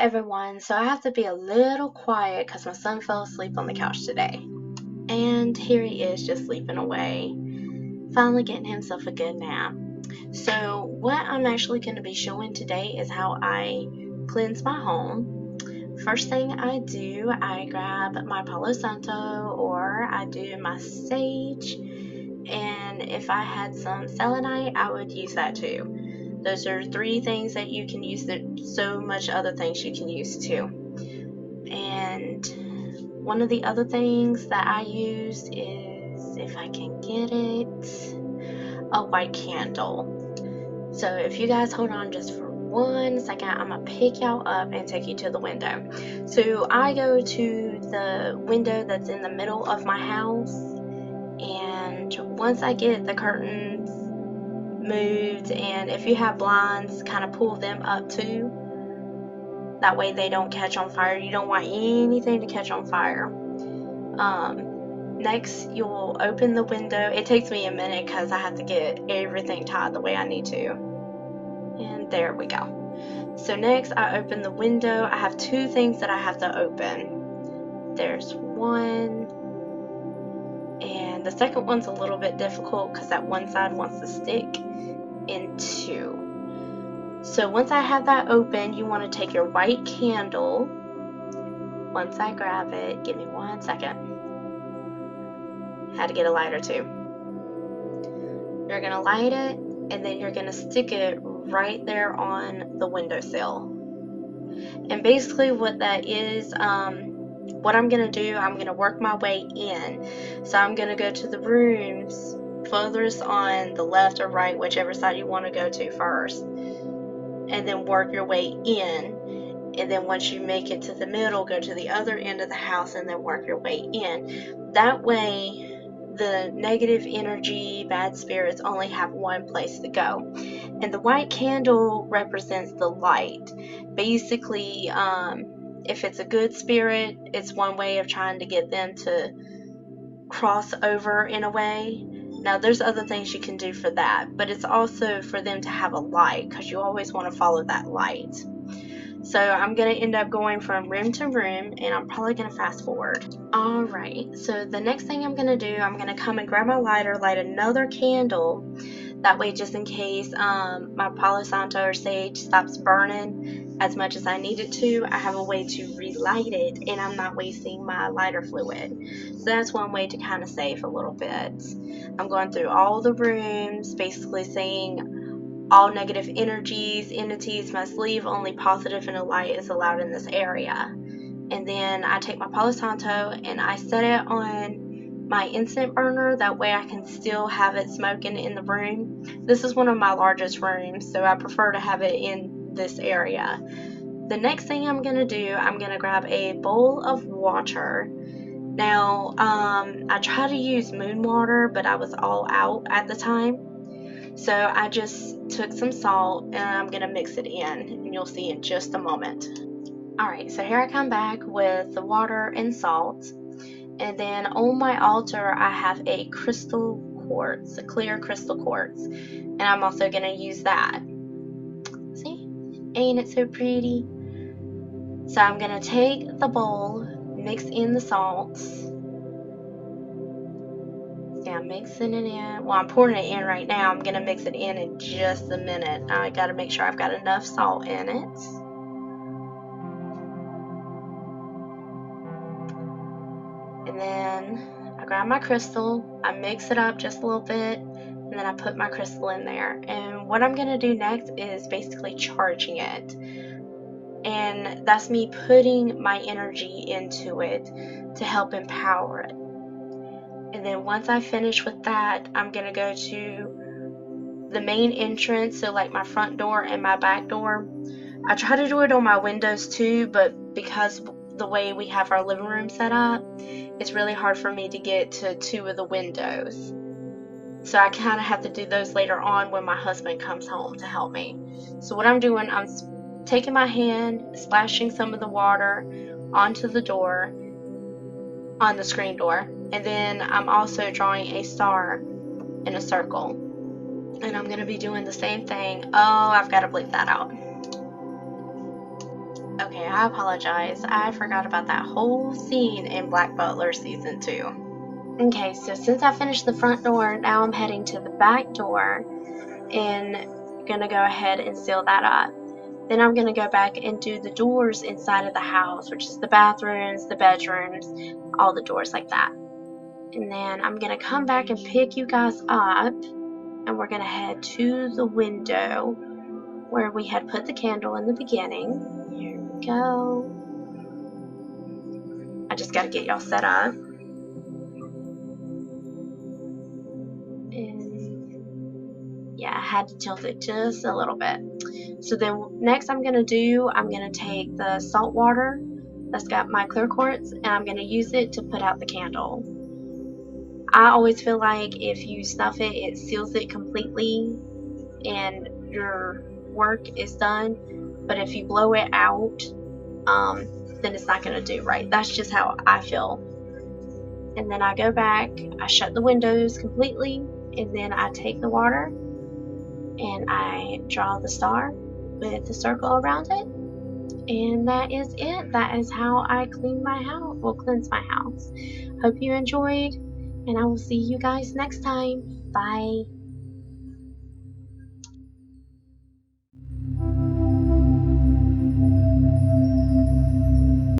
everyone. So I have to be a little quiet because my son fell asleep on the couch today. And here he is just sleeping away, finally getting himself a good nap. So what I'm actually going to be showing today is how I cleanse my home. First thing I do, I grab my Palo Santo or I do my sage. And if I had some selenite, I would use that too. Those are 3 things that you can use. There's so much other things you can use too. And one of the other things that I use is, if I can get it, a white candle. So if you guys hold on just for 1 second, I'm gonna pick y'all up and take you to the window. So I go to the window that's in the middle of my house, and once I get the curtains moved, and if you have blinds, kind of pull them up too. That way they don't catch on fire. You don't want anything to catch on fire. Next, you'll open the window. It takes me a minute because I have to get everything tied the way I need to. And there we go. So next, I open the window. I have 2 things that I have to open. There's one, and the second one's a little bit difficult because that one side wants to stick in 2. So once I have that open, you want to take your white candle. Once I grab it, give me 1 second. Had to get a lighter too. You're going to light it, and then you're going to stick it right there on the windowsill. And basically what that is, what I'm going to do, I'm going to work my way in. So I'm going to go to the rooms furthest on the left or right, whichever side you want to go to first, and then work your way in. And then once you make it to the middle, go to the other end of the house and then work your way in. That way the negative energy, bad spirits only have one place to go. And the white candle represents the light. Basically, if it's a good spirit, it's one way of trying to get them to cross over in a way. Now, there's other things you can do for that, but it's also for them to have a light, because you always want to follow that light. So I'm going to end up going from room to room, and I'm probably going to fast forward. Alright, so the next thing I'm going to do, I'm going to come and grab my lighter, light another candle. That way, just in case my Palo Santo or sage stops burning as much as I need it to, I have a way to relight it, and I'm not wasting my lighter fluid. So that's one way to kind of save a little bit. I'm going through all the rooms, basically saying all negative energies, entities must leave, only positive and light is allowed in this area. And then I take my Palo Santo and I set it on my incense burner. That way I can still have it smoking in the room. This is one of my largest rooms, so I prefer to have it in this area. The next thing I'm going to do, I'm going to grab a bowl of water. Now, I try to use moon water, but I was all out at the time. So I just took some salt and I'm going to mix it in, and you'll see in just a moment. Alright, so here I come back with the water and salt, and then on my altar I have a crystal quartz, a clear crystal quartz, and I'm also going to use that. See? Ain't it so pretty? So I'm going to take the bowl, mix in the salt. Yeah, I'm mixing it in. Well, I'm pouring it in right now. I'm going to mix it in just a minute. I got to make sure I've got enough salt in it. And then I grab my crystal, I mix it up just a little bit, and then I put my crystal in there. And what I'm going to do next is basically charging it. And that's me putting my energy into it to help empower it. And then once I finish with that, I'm going to go to the main entrance, so like my front door and my back door. I try to do it on my windows too, but because the way we have our living room set up, it's really hard for me to get to 2 of the windows. So I kind of have to do those later on when my husband comes home to help me. So what I'm doing, I'm taking my hand, splashing some of the water onto the door, on the screen door, and then I'm also drawing a star in a circle. And I'm going to be doing the same thing. Oh, I've got to bleep that out. Okay, I apologize. I forgot about that whole scene in Black Butler Season 2. Okay, so since I finished the front door, now I'm heading to the back door and gonna go ahead and seal that up. Then I'm gonna go back and do the doors inside of the house, which is the bathrooms, the bedrooms, all the doors like that. And then I'm gonna come back and pick you guys up, and we're gonna head to the window where we had put the candle in the beginning. Here we go. I just gotta get y'all set up. And yeah, I had to tilt it just a little bit. So then next I'm gonna take the salt water that's got my clear quartz, and I'm gonna use it to put out the candle. I always feel like if you snuff it, it seals it completely and your work is done. But if you blow it out, then it's not gonna do right. That's just how I feel. And then I go back, I shut the windows completely, and then I take the water and I draw the star with the circle around it. And that is it. That is how I clean my house. Well, cleanse my house. Hope you enjoyed, and I will see you guys next time. Bye.